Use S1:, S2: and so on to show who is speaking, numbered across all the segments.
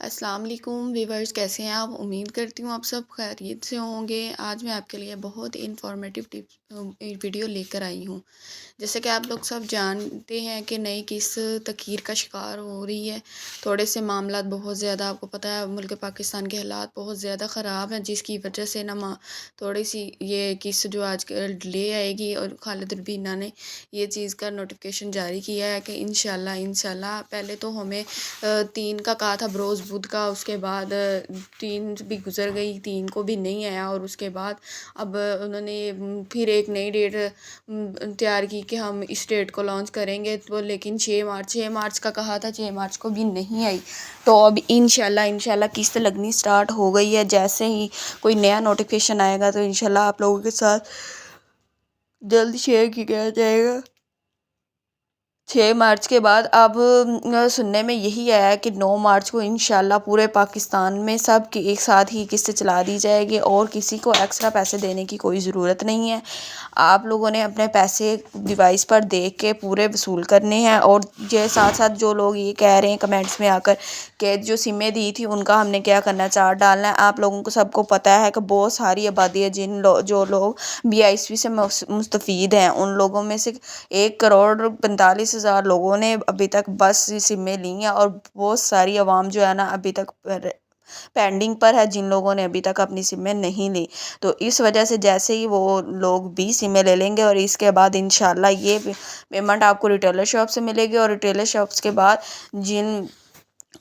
S1: السلام علیکم ویورز، کیسے ہیں آپ؟ امید کرتی ہوں آپ سب خیریت سے ہوں گے۔ آج میں آپ کے لیے بہت انفارمیٹیو ویڈیو لے کر آئی ہوں۔ جیسے کہ آپ لوگ سب جانتے ہیں کہ نئی کس تغیر کا شکار ہو رہی ہے۔ تھوڑے سے معاملات بہت زیادہ، آپ کو پتہ ہے ملک پاکستان کے حالات بہت زیادہ خراب ہیں، جس کی وجہ سے تھوڑی سی یہ کس جو آج کل لے آئے گی، اور خالد البینا نے یہ چیز کا نوٹیفیکیشن جاری کیا ہے کہ انشاءاللہ پہلے تو ہمیں 3 کا کہا تھا، بروز بدھ کا، اس کے بعد 3 بھی گزر گئی، 3 کو بھی نہیں آیا، اور اس کے بعد اب انہوں نے پھر ایک نئی ڈیٹ تیار کی کہ ہم اس ڈیٹ کو لانچ کریں گے، تو لیکن 6 مارچ کا کہا تھا، 6 مارچ کو بھی نہیں آئی۔ تو اب انشاءاللہ قسط لگنی سٹارٹ ہو گئی ہے۔ جیسے ہی کوئی نیا نوٹیفیکیشن آئے گا تو انشاءاللہ آپ لوگوں کے ساتھ جلد شیئر کیا جائے گا۔ 6 مارچ کے بعد اب سننے میں یہی آیا ہے کہ 9 مارچ کو انشاءاللہ پورے پاکستان میں سب کی ایک ساتھ ہی قسط چلا دی جائے گی، اور کسی کو ایکسٹرا پیسے دینے کی کوئی ضرورت نہیں ہے۔ آپ لوگوں نے اپنے پیسے ڈیوائس پر دیکھ کے پورے وصول کرنے ہیں، اور یہ ساتھ ساتھ جو لوگ یہ کہہ رہے ہیں کمنٹس میں آ کر کہ جو سمیں دی تھی ان کا ہم نے کیا کرنا، چارٹ ڈالنا ہے۔ آپ لوگوں کو سب کو پتہ ہے کہ بہت ساری آبادی ہے جو لوگ BISP سے مستفید ہیں، ان لوگوں میں سے 1,45,000 لوگوں نے ابھی تک بس سمیں لی ہیں، اور بہت ساری عوام جو ہے نا ابھی تک پینڈنگ پر ہے، جن لوگوں نے ابھی تک اپنی سمیں نہیں لی۔ تو اس وجہ سے جیسے ہی وہ لوگ بھی سمیں لے لیں گے، اور اس کے بعد انشاءاللہ یہ پیمنٹ آپ کو ریٹیلر شاپ سے ملے گی، اور ریٹیلر شاپس کے بعد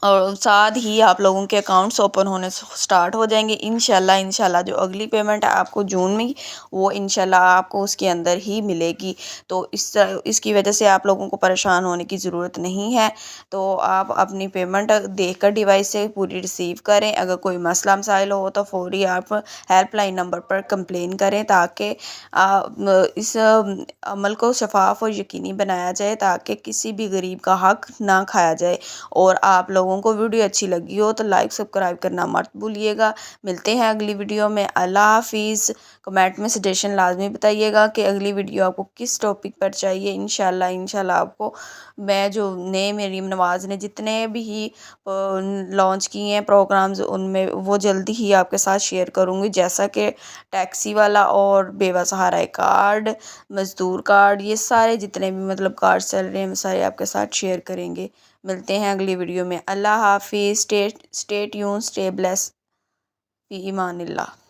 S1: اور ساتھ ہی آپ لوگوں کے اکاؤنٹس اوپن ہونے سٹارٹ ہو جائیں گے انشاءاللہ جو اگلی پیمنٹ ہے آپ کو جون میں، وہ انشاءاللہ آپ کو اس کے اندر ہی ملے گی۔ تو اس کی وجہ سے آپ لوگوں کو پریشان ہونے کی ضرورت نہیں ہے۔ تو آپ اپنی پیمنٹ دیکھ کر ڈیوائس سے پوری ریسیو کریں۔ اگر کوئی مسئلہ مسائل ہو تو فوری آپ ہیلپ لائن نمبر پر کمپلین کریں، تاکہ اس عمل کو شفاف اور یقینی بنایا جائے، تاکہ کسی بھی غریب کا حق نہ کھایا جائے۔ اور آپ لوگوں کو ویڈیو اچھی لگی ہو تو لائک سبسکرائب کرنا مت بھولیے گا۔ ملتے ہیں اگلی ویڈیو میں۔ اللہ حافظ۔ کمنٹ میں سجیشن لازمی بتائیے گا کہ اگلی ویڈیو آپ کو کس ٹاپک پر چاہیے۔ انشاءاللہ آپ کو میں جو نئے مریم نواز نے جتنے بھی لانچ کیے ہیں پروگرامز، ان میں وہ جلدی ہی آپ کے ساتھ شیئر کروں گی، جیسا کہ ٹیکسی والا اور بیوہ سہارا کارڈ، مزدور کارڈ، یہ سارے جتنے بھی کارڈ چل رہے ہیں وہ سارے آپ کے ساتھ شیئر کریں گے۔ ملتے ہیں اگلی ویڈیو میں۔ اللہ حافظ۔ اسٹے ٹیون، اسٹے بلیس، فی امان اللہ۔